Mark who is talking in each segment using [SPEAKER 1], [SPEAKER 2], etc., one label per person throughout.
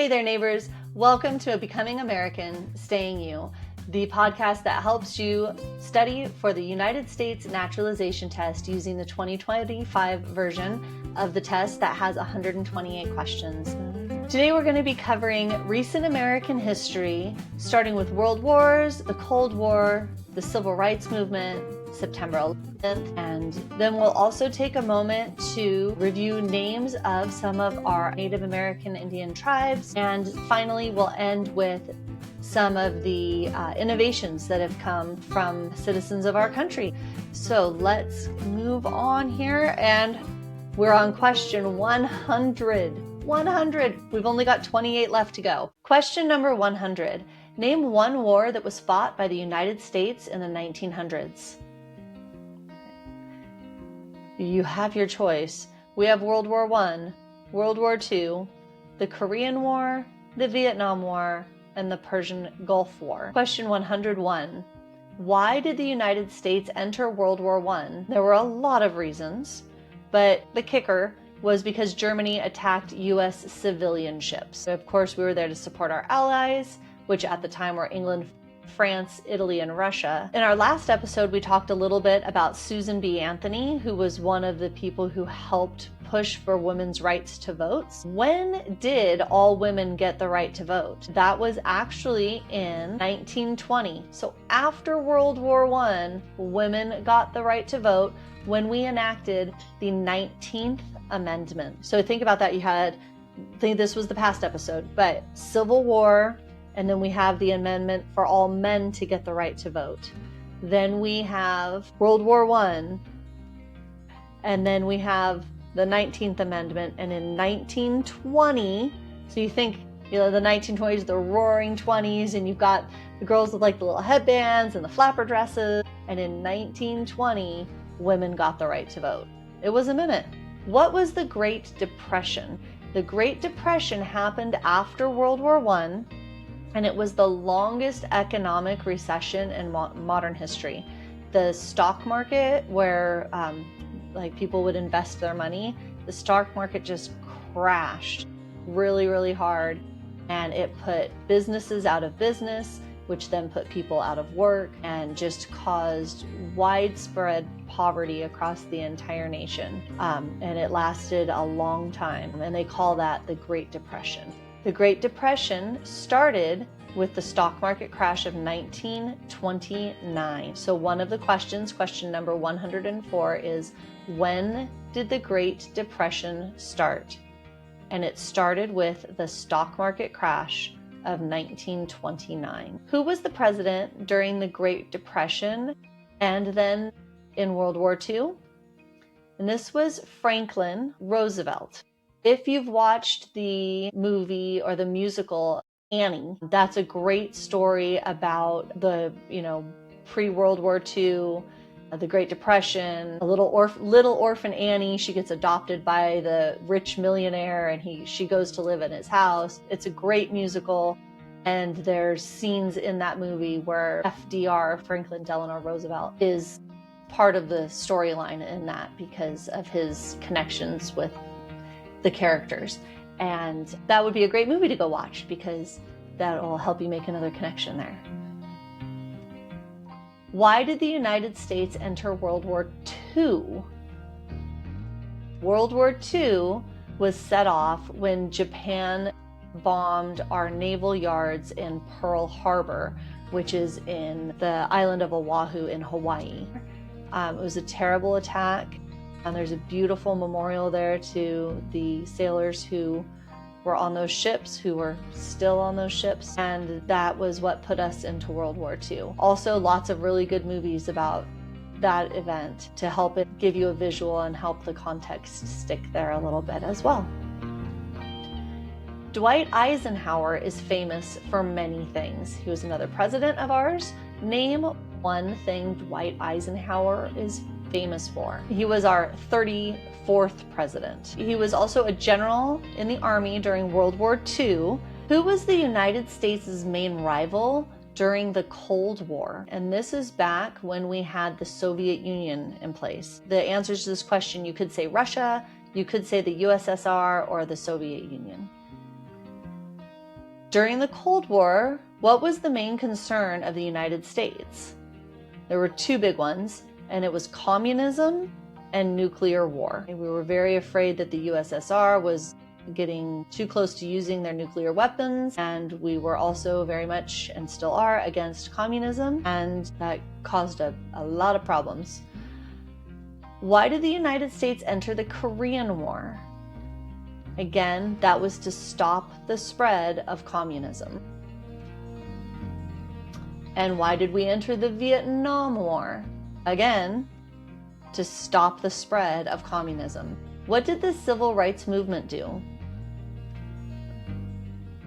[SPEAKER 1] Hey there, neighbors. Welcome to Becoming American, Staying You, the podcast that helps you study for the United States naturalization test using the 2025 version of the test that has 128 questions. Today we're going to be covering recent American history, starting with world wars, the Cold War, the Civil Rights Movement, September 11th, and then we'll also take a moment to review names of some of our Native American Indian tribes, and finally we'll end with some of the innovations that have come from citizens of our country. So let's move on here, and we're on question 100. 100. We've only got 28 left to go. Question number 100. Name one war that was fought by the United States in the 1900s. You have your choice. We have World War I, World War II, the Korean War, the Vietnam War, and the Persian Gulf War. Question 101. Why did the United States enter World War I? There were a lot of reasons, but the kicker was because Germany attacked U.S. civilian ships. So of course, we were there to support our allies, which at the time were England, France, Italy, and Russia. In our last episode, we talked a little bit about Susan B. Anthony, who was one of the people who helped push for women's rights to vote. When did all women get the right to vote? That was actually in 1920. So after World War I, women got the right to vote when we enacted the 19th Amendment. So think about that. I think this was the past episode, but Civil War, and then we have the amendment for all men to get the right to vote. Then we have World War I, and then we have the 19th Amendment. And in 1920, so you think, the 1920s, the roaring 20s, and you've got the girls with like the little headbands and the flapper dresses. And in 1920, women got the right to vote. It was a minute. What was the Great Depression? The Great Depression happened after World War I, and it was the longest economic recession in modern history. The stock market, where people would invest their money, the stock market just crashed really, really hard, and it put businesses out of business, which then put people out of work and just caused widespread poverty across the entire nation. And it lasted a long time, and they call that the Great Depression. The Great Depression started with the stock market crash of 1929. So one of the questions, question number 104, is when did the Great Depression start? And it started with the stock market crash of 1929. Who was the president during the Great Depression and then in World War II? And this was Franklin Roosevelt. If you've watched the movie or the musical Annie, that's a great story about the, pre-World War II, the Great Depression, a little orphan Annie. She gets adopted by the rich millionaire, and she goes to live in his house. It's a great musical, and there's scenes in that movie where FDR, Franklin Delano Roosevelt, is part of the storyline in that because of his connections with the characters. And that would be a great movie to go watch because that will help you make another connection there. Why did the United States enter World War II? World War II was set off when Japan bombed our naval yards in Pearl Harbor, which is in the island of Oahu in Hawaii. It was a terrible attack. And there's a beautiful memorial there to the sailors who were on those ships, who were still on those ships. And that was what put us into World War II. Also, lots of really good movies about that event to help it give you a visual and help the context stick there a little bit as well. Dwight Eisenhower is famous for many things. He was another president of ours. Name one thing Dwight Eisenhower is famous for. He was our 34th president. He was also a general in the army during World War II. Who was the United States' main rival during the Cold War? And this is back when we had the Soviet Union in place. The answers to this question, you could say Russia, you could say the USSR, or the Soviet Union. During the Cold War, what was the main concern of the United States? There were two big ones, and it was communism and nuclear war. We were very afraid that the USSR was getting too close to using their nuclear weapons, and we were also very much, and still are, against communism, and that caused a lot of problems. Why did the United States enter the Korean War? Again, that was to stop the spread of communism. And why did we enter the Vietnam War? Again, to stop the spread of communism. What did the civil rights movement do?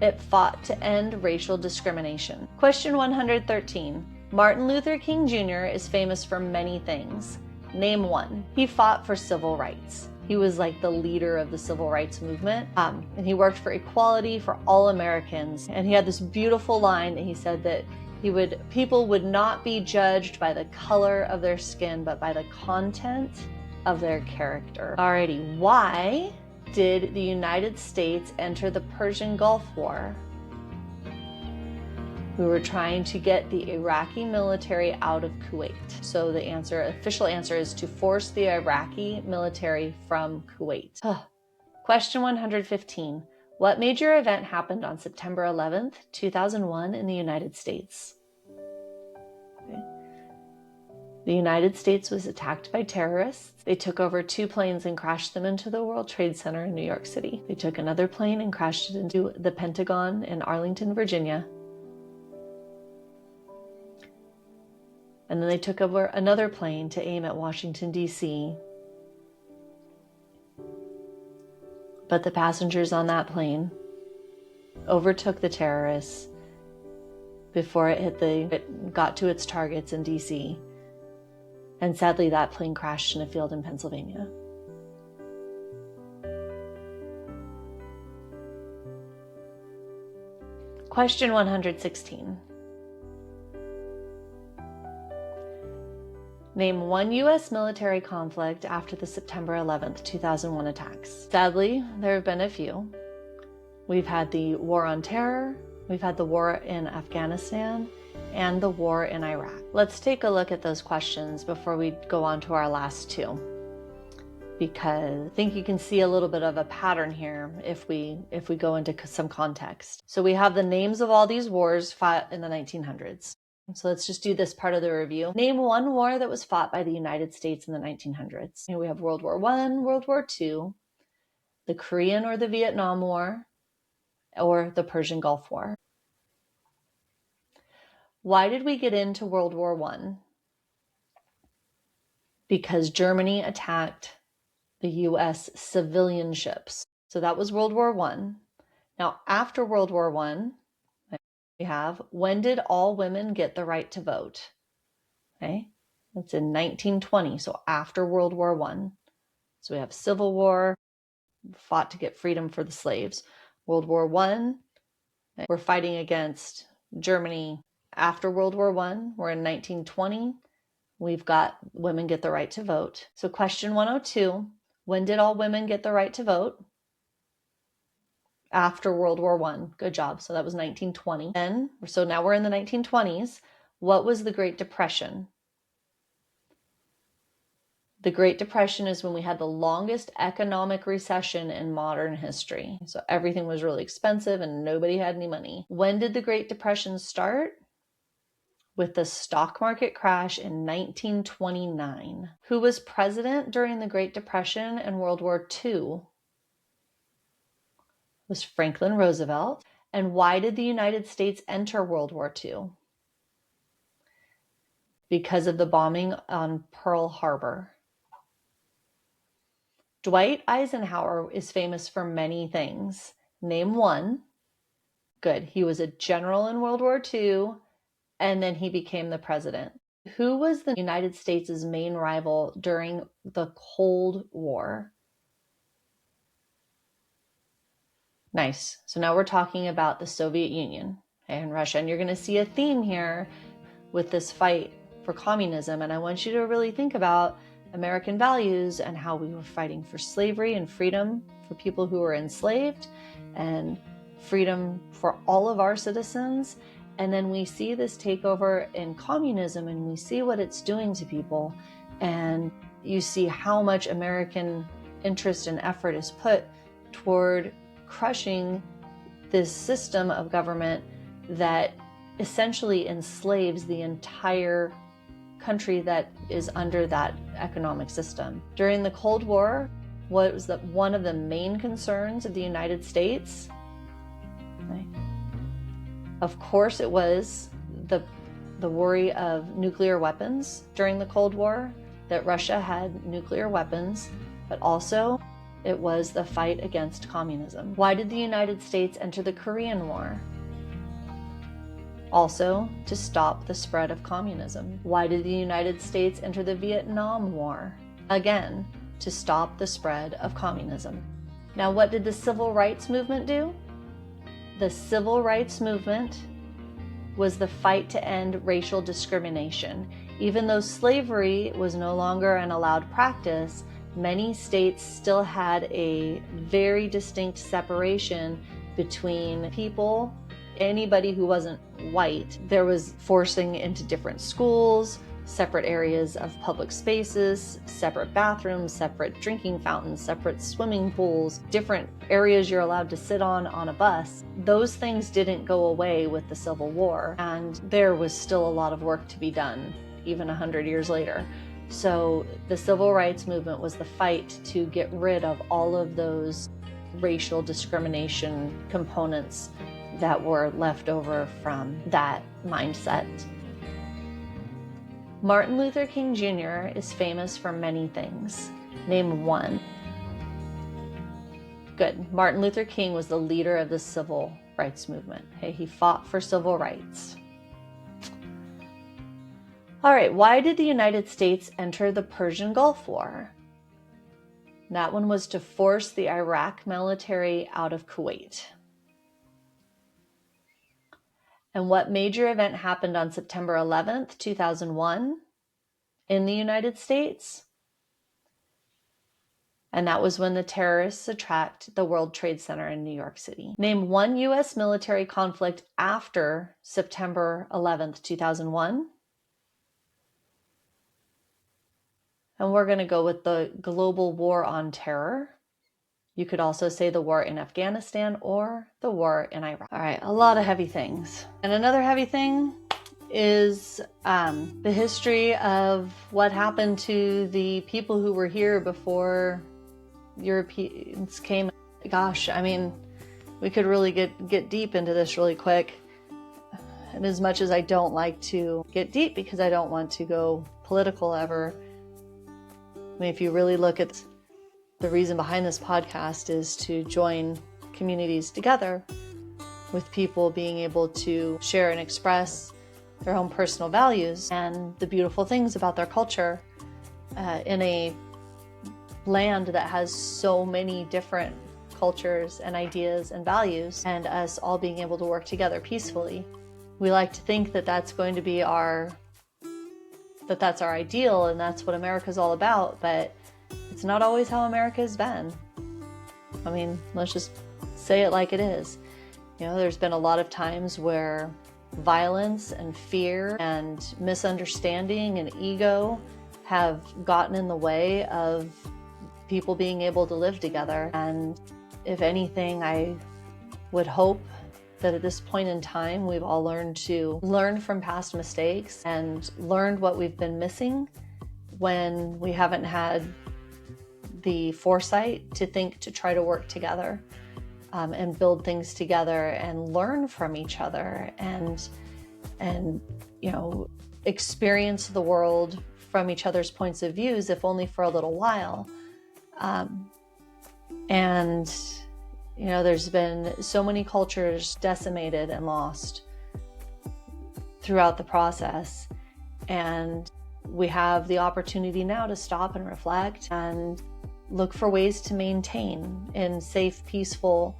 [SPEAKER 1] It fought to end racial discrimination. Question 113. Martin Luther King Jr. is famous for many things. Name one. He fought for civil rights. He was like the leader of the civil rights movement, and he worked for equality for all Americans. And he had this beautiful line that he said that people would not be judged by the color of their skin, but by the content of their character. Alrighty, why did the United States enter the Persian Gulf War? We were trying to get the Iraqi military out of Kuwait. So the official answer is to force the Iraqi military from Kuwait. Question 115. What major event happened on September 11th, 2001 in the United States? Okay. The United States was attacked by terrorists. They took over 2 planes and crashed them into the World Trade Center in New York City. They took another plane and crashed it into the Pentagon in Arlington, Virginia. And then they took over another plane to aim at Washington, D.C. But the passengers on that plane overtook the terrorists before it got to its targets in D.C. And sadly, that plane crashed in a field in Pennsylvania. Question 116. Name one U.S. military conflict after the September 11th, 2001 attacks. Sadly, there have been a few. We've had the War on Terror, we've had the war in Afghanistan, and the war in Iraq. Let's take a look at those questions before we go on to our last two, because I think you can see a little bit of a pattern here if we go into some context. So we have the names of all these wars fought in the 1900s. So let's just do this part of the review. Name one war that was fought by the United States in the 1900s. Here we have World War I, World War II, the Korean or the Vietnam War, or the Persian Gulf War. Why did we get into World War I? Because Germany attacked the U.S. civilian ships. So that was World War I. Now, after World War I, we have, when did all women get the right to vote? Okay, that's in 1920, so after World War I. So we have Civil War, fought to get freedom for the slaves. World War I, we're fighting against Germany after World War I. We're in 1920. We've got women get the right to vote. So question 102, when did all women get the right to vote? After World War I. Good job. So that was 1920. So now we're in the 1920s. What was the Great Depression? The Great Depression is when we had the longest economic recession in modern history. So everything was really expensive and nobody had any money. When did the Great Depression start? With the stock market crash in 1929. Who was president during the Great Depression and World War II? Was Franklin Roosevelt. And why did the United States enter World War II? Because of the bombing on Pearl Harbor. Dwight Eisenhower is famous for many things. Name one. Good. He was a general in World War II, and then he became the president. Who was the United States' main rival during the Cold War? Nice. So now we're talking about the Soviet Union and Russia. And you're going to see a theme here with this fight for communism. And I want you to really think about American values and how we were fighting for slavery and freedom for people who were enslaved, and freedom for all of our citizens. And then we see this takeover in communism, and we see what it's doing to people. And you see how much American interest and effort is put toward crushing this system of government that essentially enslaves the entire country that is under that economic system. During the Cold War, what was one of the main concerns of the United States? Right? Of course, it was the worry of nuclear weapons during the Cold War, that Russia had nuclear weapons, but also it was the fight against communism. Why did the United States enter the Korean War? Also, to stop the spread of communism. Why did the United States enter the Vietnam War? Again, to stop the spread of communism. Now, what did the Civil Rights Movement do? The Civil Rights Movement was the fight to end racial discrimination. Even though slavery was no longer an allowed practice, many states still had a very distinct separation between people, anybody who wasn't white. There was forcing into different schools, separate areas of public spaces, separate bathrooms, separate drinking fountains, separate swimming pools, different areas you're allowed to sit on a bus. Those things didn't go away with the Civil War, and there was still a lot of work to be done, even 100 years later. So the Civil Rights Movement was the fight to get rid of all of those racial discrimination components that were left over from that mindset. Martin Luther King Jr. is famous for many things. Name one. Good. Martin Luther King was the leader of the Civil Rights Movement. Okay, he fought for civil rights. All right, why did the United States enter the Persian Gulf War? That one was to force the Iraq military out of Kuwait. And what major event happened on September 11th, 2001 in the United States? And that was when the terrorists attacked the World Trade Center in New York City. Name one U.S. military conflict after September 11th, 2001. And we're going to go with the global war on terror. You could also say the war in Afghanistan or the war in Iraq. All right, a lot of heavy things. And another heavy thing is the history of what happened to the people who were here before Europeans came. Gosh, I mean, we could really get deep into this really quick. And as much as I don't like to get deep because I don't want to go political ever, I mean, if you really look at the reason behind this podcast is to join communities together with people being able to share and express their own personal values and the beautiful things about their culture in a land that has so many different cultures and ideas and values, and us all being able to work together peacefully. We like to think that that's going to be that's our ideal and that's what America's all about, but it's not always how America's been. I mean, let's just say it like it is. You know, there's been a lot of times where violence and fear and misunderstanding and ego have gotten in the way of people being able to live together. And if anything, I would hope that at this point in time, we've all learned from past mistakes and learned what we've been missing when we haven't had the foresight to think to try to work together and build things together and learn from each other and you know, experience the world from each other's points of views, if only for a little while. And you know, there's been so many cultures decimated and lost throughout the process. And we have the opportunity now to stop and reflect and look for ways to maintain in safe, peaceful,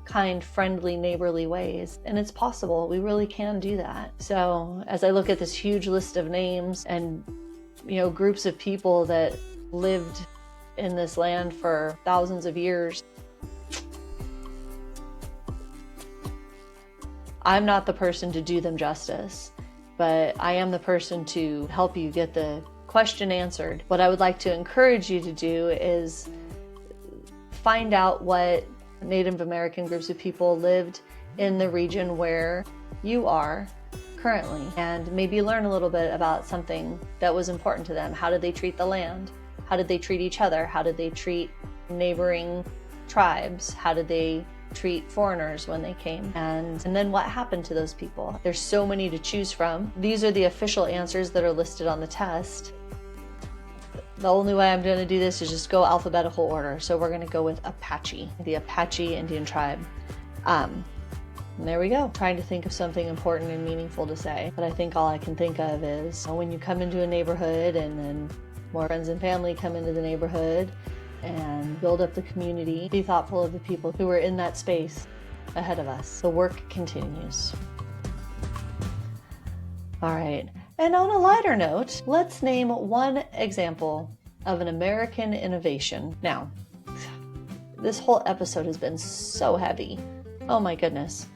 [SPEAKER 1] kind, friendly, neighborly ways. And it's possible. We really can do that. So as I look at this huge list of names and, you know, groups of people that lived in this land for thousands of years, I'm not the person to do them justice, but I am the person to help you get the question answered. What I would like to encourage you to do is find out what Native American groups of people lived in the region where you are currently, and maybe learn a little bit about something that was important to them. How did they treat the land? How did they treat each other? How did they treat neighboring tribes? How did they treat foreigners when they came? And then what happened to those people? There's so many to choose from. These are the official answers that are listed on the test. The only way I'm going to do this is just go alphabetical order. So we're going to go with Apache, the Apache Indian tribe. And there we go. Trying to think of something important and meaningful to say. But I think all I can think of is when you come into a neighborhood and then more friends and family come into the neighborhood and build up the community, be thoughtful of the people who are in that space ahead of us. The work continues. All right. And on a lighter note, let's name one example of an American innovation. Now, this whole episode has been so heavy. Oh my goodness.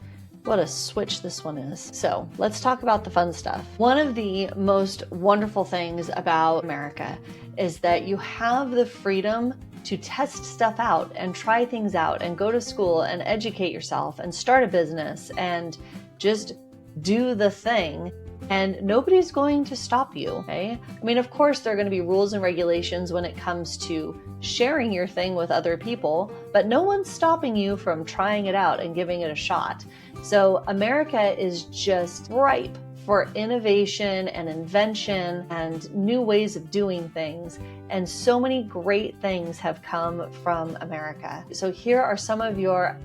[SPEAKER 1] What a switch this one is. So let's talk about the fun stuff. One of the most wonderful things about America is that you have the freedom to test stuff out and try things out and go to school and educate yourself and start a business and just do the thing. And nobody's going to stop you, okay? I mean, of course, there are going to be rules and regulations when it comes to sharing your thing with other people, but no one's stopping you from trying it out and giving it a shot. So America is just ripe for innovation and invention and new ways of doing things. And so many great things have come from America. So here are some of your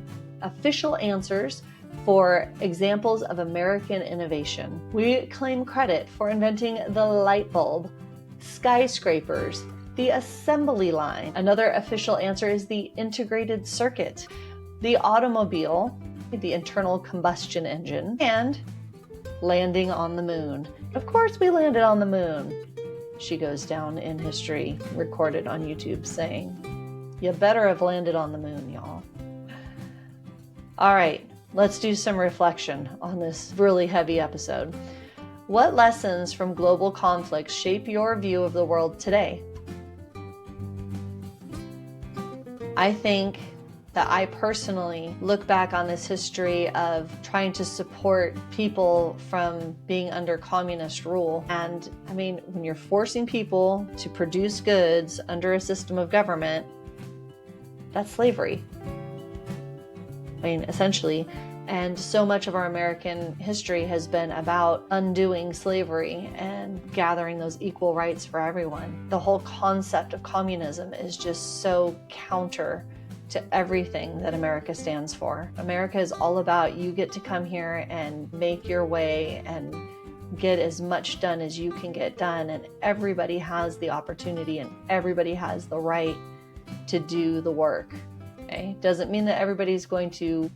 [SPEAKER 1] official answers for examples of American innovation. We claim credit for inventing the light bulb, skyscrapers, the assembly line. Another official answer is the integrated circuit, the automobile, the internal combustion engine, and landing on the moon. Of course we landed on the moon. She goes down in history, recorded on YouTube, saying, "You better have landed on the moon, y'all." All right. Let's do some reflection on this really heavy episode. What lessons from global conflicts shape your view of the world today? I think that I personally look back on this history of trying to support people from being under communist rule. And I mean, when you're forcing people to produce goods under a system of government, that's slavery. I mean, essentially. And so much of our American history has been about undoing slavery and gathering those equal rights for everyone. The whole concept of communism is just so counter to everything that America stands for. America is all about you get to come here and make your way and get as much done as you can get done. And everybody has the opportunity and everybody has the right to do the work. Okay? Doesn't mean that everybody's going to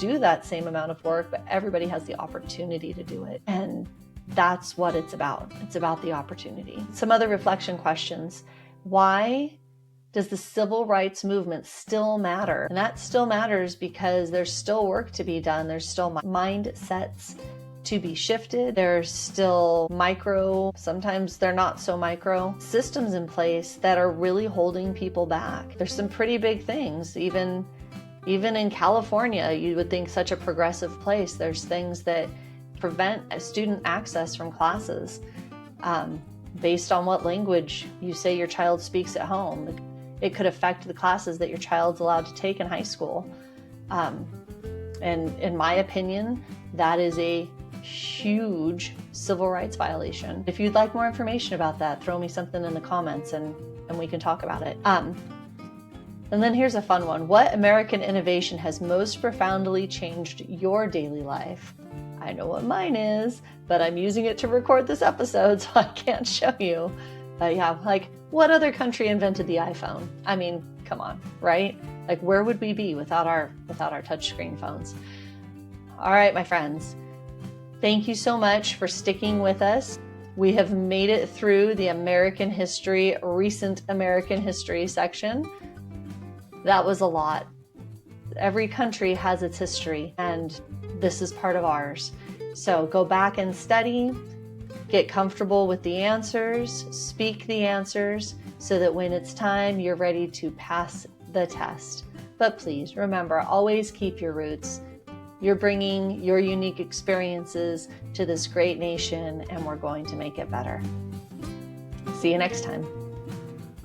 [SPEAKER 1] do that same amount of work, but everybody has the opportunity to do it. And that's what it's about. It's about the opportunity. Some other reflection questions. Why does the civil rights movement still matter? And that still matters because there's still work to be done. There's still mindsets to be shifted. There's still micro, sometimes they're not so micro, systems in place that are really holding people back. There's some pretty big things. Even in California, you would think such a progressive place. There's things that prevent student access from classes based on what language you say your child speaks at home. It could affect the classes that your child's allowed to take in high school. And in my opinion, that is a huge civil rights violation. If you'd like more information about that, throw me something in the comments and we can talk about it. And then here's a fun one. What American innovation has most profoundly changed your daily life? I know what mine is, but I'm using it to record this episode, so I can't show you. But yeah, like what other country invented the iPhone? I mean, come on, right? Like where would we be without our touchscreen phones? All right, my friends. Thank you so much for sticking with us. We have made it through the American history, recent American history section. That was a lot. Every country has its history, and this is part of ours. So go back and study, get comfortable with the answers, speak the answers, so that when it's time, you're ready to pass the test. But please remember, always keep your roots. You're bringing your unique experiences to this great nation, and we're going to make it better. See you next time.